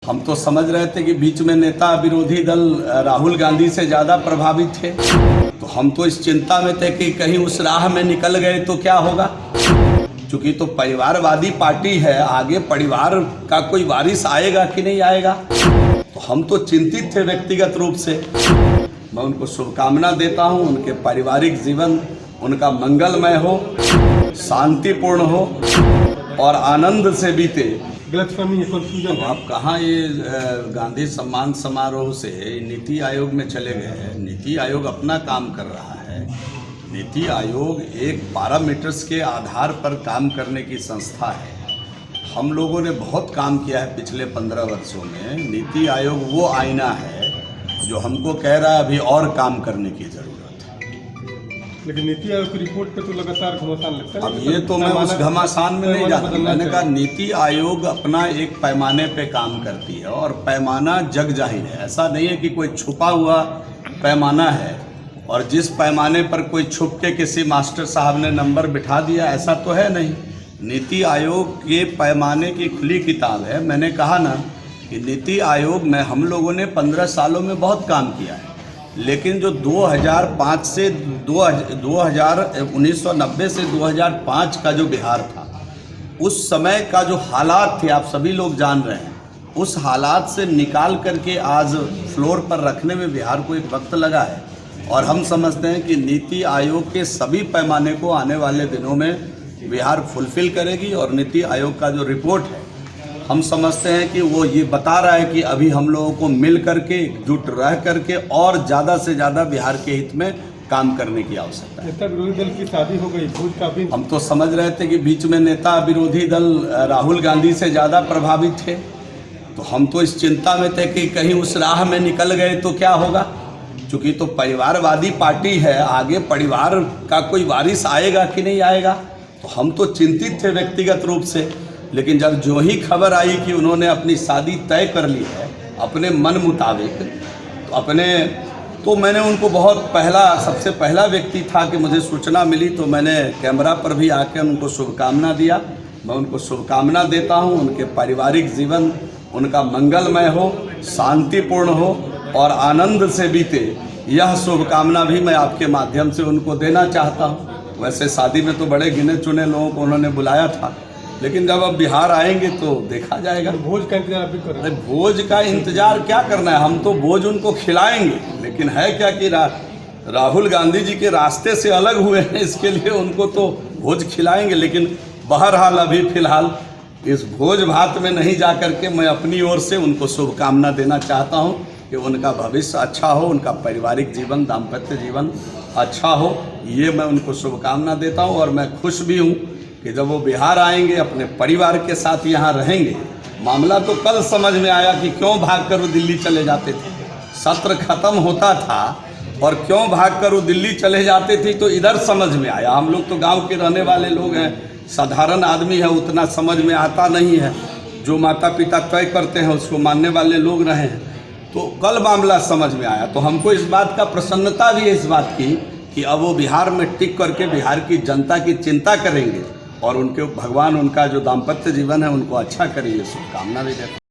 हम तो समझ रहे थे कि बीच में नेता विरोधी दल राहुल गांधी से ज़्यादा प्रभावित थे, तो हम तो इस चिंता में थे कि कहीं उस राह में निकल गए तो क्या होगा। चूंकि तो परिवारवादी पार्टी है, आगे परिवार का कोई वारिस आएगा कि नहीं आएगा, तो हम तो चिंतित थे व्यक्तिगत रूप से। मैं उनको शुभकामना देता हूं, उनके पारिवारिक जीवन उनका मंगलमय हो, शांतिपूर्ण हो और आनंद से बीते। गलतफहमी कंफ्यूजन है। आप कहाँ ये गांधी सम्मान समारोह से नीति आयोग में चले गए। नीति आयोग अपना काम कर रहा है। नीति आयोग एक पैरामीटर्स के आधार पर काम करने की संस्था है। हम लोगों ने बहुत काम किया है पिछले 15 वर्षों में। नीति आयोग वो आईना है जो हमको कह रहा है अभी और काम करने की जरूरत है। लेकिन नीति आयोग की रिपोर्ट पे तो लगातार घमासान लगता है। अब ये तो मैं उस घमासान में नहीं जाता। मैंने कहा नीति आयोग अपना एक पैमाने पे काम करती है और पैमाना जग जाहिर है। ऐसा नहीं है कि कोई छुपा हुआ पैमाना है और जिस पैमाने पर कोई छुप के किसी मास्टर साहब ने नंबर बिठा दिया, ऐसा तो है नहीं। नीति आयोग के पैमाने की खुली किताब है। मैंने कहा ना कि नीति आयोग में हम लोगों ने 15 सालों में बहुत काम किया है, लेकिन जो 2005 से 1990 से 2005 का जो बिहार था, उस समय का जो हालात थे आप सभी लोग जान रहे हैं। उस हालात से निकाल करके आज फ्लोर पर रखने में बिहार को एक वक्त लगा है और हम समझते हैं कि नीति आयोग के सभी पैमाने को आने वाले दिनों में बिहार फुलफिल करेगी। और नीति आयोग का जो रिपोर्ट है, हम समझते हैं कि वो ये बता रहा है कि अभी हम लोगों को मिल करके एकजुट रह करके और ज़्यादा से ज़्यादा बिहार के हित में काम करने की आवश्यकता है। नेता विरोधी दल की शादी हो गई, भोज का भी। हम तो समझ रहे थे कि बीच में नेता विरोधी दल राहुल गांधी से ज़्यादा प्रभावित थे, तो हम तो इस चिंता में थे कि कहीं उस राह में निकल गए तो क्या होगा। चूँकि तो परिवारवादी पार्टी है, आगे परिवार का कोई वारिस आएगा कि नहीं आएगा, तो हम तो चिंतित थे व्यक्तिगत रूप से। लेकिन जब जो ही खबर आई कि उन्होंने अपनी शादी तय कर ली है अपने मन मुताबिक, तो मैंने उनको सबसे पहला व्यक्ति था कि मुझे सूचना मिली, तो मैंने कैमरा पर भी आकर उनको शुभकामना दिया। मैं उनको शुभकामना देता हूं, उनके पारिवारिक जीवन उनका मंगलमय हो, शांतिपूर्ण हो और आनंद से बीते। यह शुभकामना भी मैं आपके माध्यम से उनको देना चाहता हूँ। वैसे शादी में तो बड़े गिने चुने लोगों को उन्होंने बुलाया था, लेकिन जब अब बिहार आएंगे तो देखा जाएगा। भोज का इंतजार भी कर रहे हैं। भोज का इंतजार क्या करना है, हम तो भोज उनको खिलाएंगे। लेकिन है क्या कि राहुल गांधी जी के रास्ते से अलग हुए हैं, इसके लिए उनको तो भोज खिलाएंगे। लेकिन बहरहाल अभी फिलहाल इस भोज भात में नहीं जा करके मैं अपनी ओर से उनको शुभकामना देना चाहता हूँ कि उनका भविष्य अच्छा हो, उनका पारिवारिक जीवन, दाम्पत्य जीवन अच्छा हो। ये मैं उनको शुभकामना देता हूँ और मैं खुश भी हूँ कि जब वो बिहार आएंगे अपने परिवार के साथ यहाँ रहेंगे। मामला तो कल समझ में आया कि क्यों भागकर वो दिल्ली चले जाते थे। सत्र खत्म होता था और क्यों भागकर वो दिल्ली चले जाते थे, तो इधर समझ में आया। हम लोग तो गांव के रहने वाले लोग हैं, साधारण आदमी है, उतना समझ में आता नहीं है। जो माता पिता तय करते हैं उसको मानने वाले लोग रहे हैं। तो कल मामला समझ में आया, तो हमको इस बात का प्रसन्नता भी है इस बात की कि अब वो बिहार में टिक करके बिहार की जनता की चिंता करेंगे और उनके भगवान उनका जो दाम्पत्य जीवन है उनको अच्छा करेंगे। शुभकामना भी देता हूँ।